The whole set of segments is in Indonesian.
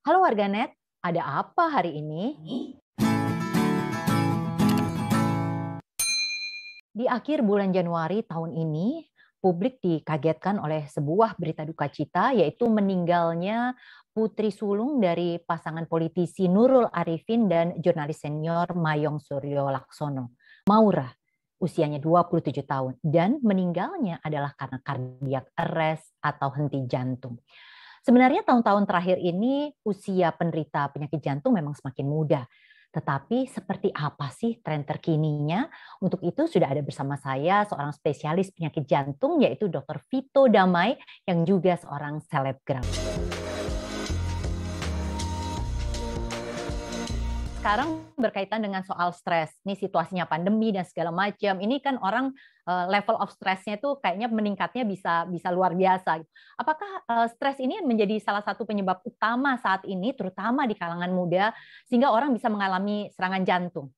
Halo warganet, ada apa hari ini? Di akhir bulan Januari tahun ini, publik dikagetkan oleh sebuah berita duka cita, yaitu meninggalnya putri sulung dari pasangan politisi Nurul Arifin dan jurnalis senior Mayong Suryo Laksono, Maura, usianya 27 tahun, dan meninggalnya adalah karena cardiac arrest atau henti jantung. Sebenarnya tahun-tahun terakhir ini usia penderita penyakit jantung memang semakin muda. Tetapi seperti apa sih tren terkininya? Untuk itu sudah ada bersama saya seorang spesialis penyakit jantung yaitu Dr. Vito Damai yang juga seorang selebgram. Sekarang berkaitan dengan soal stres. Ini situasinya pandemi dan segala macam. Ini kan orang level of stressnya itu kayaknya meningkatnya bisa luar biasa. Apakah stres ini menjadi salah satu penyebab utama saat ini, terutama di kalangan muda, sehingga orang bisa mengalami serangan jantung?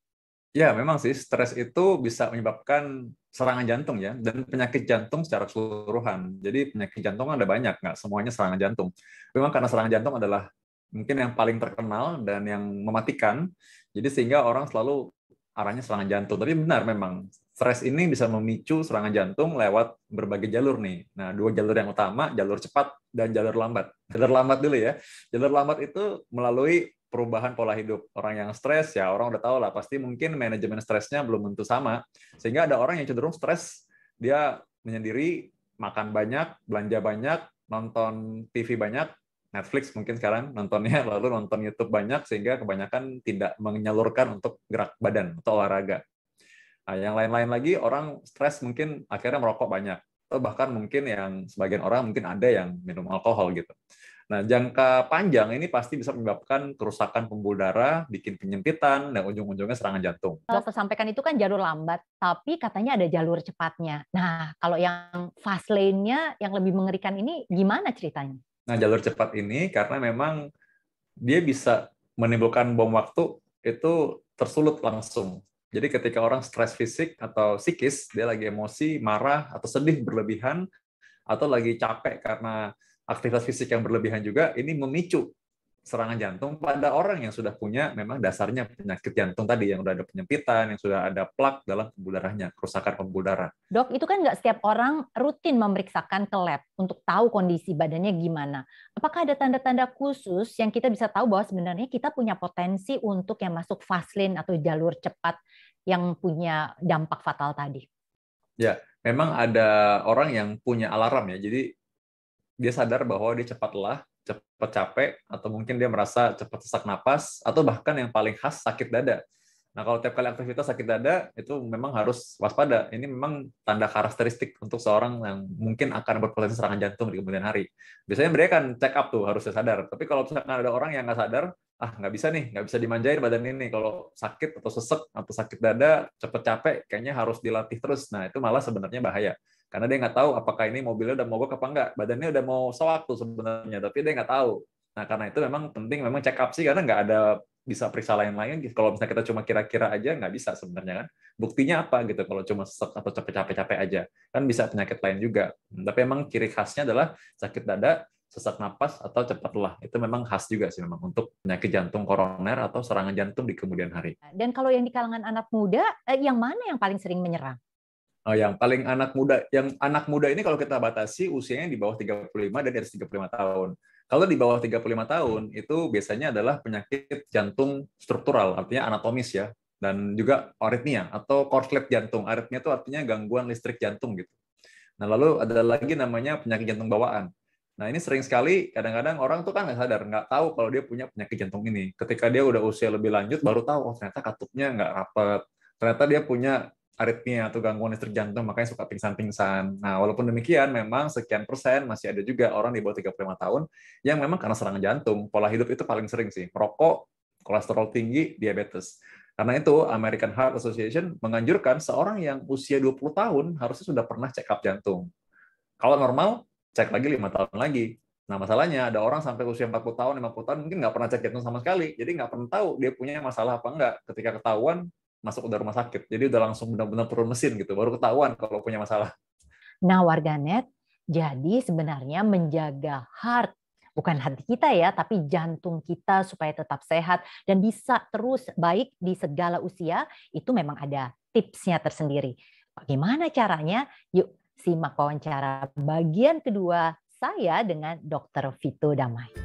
Ya, memang sih stres itu bisa menyebabkan serangan jantung ya, dan penyakit jantung secara keseluruhan. Jadi penyakit jantung ada banyak, nggak semuanya serangan jantung. Memang karena serangan jantung adalah mungkin yang paling terkenal dan yang mematikan, jadi sehingga orang selalu arahnya serangan jantung. Tapi benar memang, stres ini bisa memicu serangan jantung lewat berbagai jalur nih. Nah, dua jalur yang utama, jalur cepat dan jalur lambat. Jalur lambat dulu ya. Jalur lambat itu melalui perubahan pola hidup. Orang yang stres, ya orang udah tahu lah, pasti mungkin manajemen stresnya belum tentu sama. Sehingga ada orang yang cenderung stres, dia menyendiri, makan banyak, belanja banyak, nonton TV banyak, Netflix mungkin sekarang nontonnya, lalu nonton YouTube banyak, sehingga kebanyakan tidak menyalurkan untuk gerak badan atau olahraga. Nah, yang lain-lain lagi, orang stres mungkin akhirnya merokok banyak. Atau bahkan mungkin yang sebagian orang mungkin ada yang minum alkohol gitu. Nah, jangka panjang ini pasti bisa menyebabkan kerusakan pembuluh darah, bikin penyempitan, dan ujung-ujungnya serangan jantung. Dokter sampaikan itu kan jalur lambat, tapi katanya ada jalur cepatnya. Nah, kalau yang fast lane-nya yang lebih mengerikan ini gimana ceritanya? Nah, jalur cepat ini karena memang dia bisa menimbulkan bom waktu itu tersulut langsung. Jadi ketika orang stres fisik atau psikis, dia lagi emosi, marah, atau sedih berlebihan, atau lagi capek karena aktivitas fisik yang berlebihan juga, ini memicu serangan jantung pada orang yang sudah punya memang dasarnya penyakit jantung tadi, yang sudah ada penyempitan, yang sudah ada plak dalam pembuluh darahnya, kerusakan pembuluh darah. Dok, itu kan nggak setiap orang rutin memeriksakan ke lab untuk tahu kondisi badannya gimana. Apakah ada tanda-tanda khusus yang kita bisa tahu bahwa sebenarnya kita punya potensi untuk yang masuk fast lane atau jalur cepat yang punya dampak fatal tadi? Ya, memang ada orang yang punya alarm ya. Jadi dia sadar bahwa dia cepat lelah, cepat capek, atau mungkin dia merasa cepat sesak napas, atau bahkan yang paling khas sakit dada. Nah, kalau tiap kali aktivitas sakit dada, itu memang harus waspada. Ini memang tanda karakteristik untuk seorang yang mungkin akan berpotensi serangan jantung di kemudian hari. Biasanya mereka kan check up tuh, harusnya sadar. Tapi kalau misalkan ada orang yang nggak sadar, nggak bisa nih, nggak bisa dimanjain badan ini. Kalau sakit atau sesek atau sakit dada, cepet capek, kayaknya harus dilatih terus. Nah, itu malah sebenarnya bahaya. Karena dia nggak tahu apakah ini mobilnya udah mogok apa enggak. Badannya udah mau soak tuh sebenarnya, tapi dia nggak tahu. Nah, karena itu memang penting memang check up sih, karena nggak ada bisa periksa lain-lain. Kalau misalnya kita cuma kira-kira aja, nggak bisa sebenarnya kan. Buktinya apa gitu kalau cuma sesek atau capek-capek aja. Kan bisa penyakit lain juga. Tapi memang ciri khasnya adalah sakit dada, sesak napas, atau cepat lelah. Itu memang khas juga sih memang untuk penyakit jantung koroner atau serangan jantung di kemudian hari. Dan kalau yang di kalangan anak muda, yang mana yang paling sering menyerang? Yang anak muda ini kalau kita batasi usianya di bawah 35 dan di atas 35 tahun. Kalau di bawah 35 tahun itu biasanya adalah penyakit jantung struktural, artinya anatomis ya, dan juga aritmia atau korslet jantung. Aritmia itu artinya gangguan listrik jantung gitu. Nah, lalu ada lagi namanya penyakit jantung bawaan. Nah, ini sering sekali kadang-kadang orang tuh kan nggak sadar, nggak tahu kalau dia punya penyakit jantung ini. Ketika dia udah usia lebih lanjut baru tahu, oh ternyata katupnya nggak rapet. Ternyata dia punya aritmia atau gangguan listrik jantung, makanya suka pingsan-pingsan. Nah, walaupun demikian, memang sekian persen masih ada juga orang di bawah 35 tahun yang memang karena serangan jantung. Pola hidup itu paling sering sih. Merokok, kolesterol tinggi, diabetes. Karena itu, American Heart Association menganjurkan seorang yang usia 20 tahun harusnya sudah pernah check up jantung. Kalau normal, cek lagi 5 tahun lagi. Nah, masalahnya ada orang sampai usia 40 tahun, 50 tahun, mungkin nggak pernah cek jantung sama sekali. Jadi nggak pernah tahu dia punya masalah apa enggak. Ketika ketahuan, masuk ke rumah sakit. Jadi udah langsung benar-benar turun mesin gitu, baru ketahuan kalau punya masalah. Nah, warganet, jadi sebenarnya menjaga heart, Bukan hati kita ya, tapi jantung kita supaya tetap sehat dan bisa terus baik di segala usia, itu memang ada tipsnya tersendiri. Bagaimana caranya? Yuk simak wawancara bagian kedua saya dengan Dr. Vito Damai.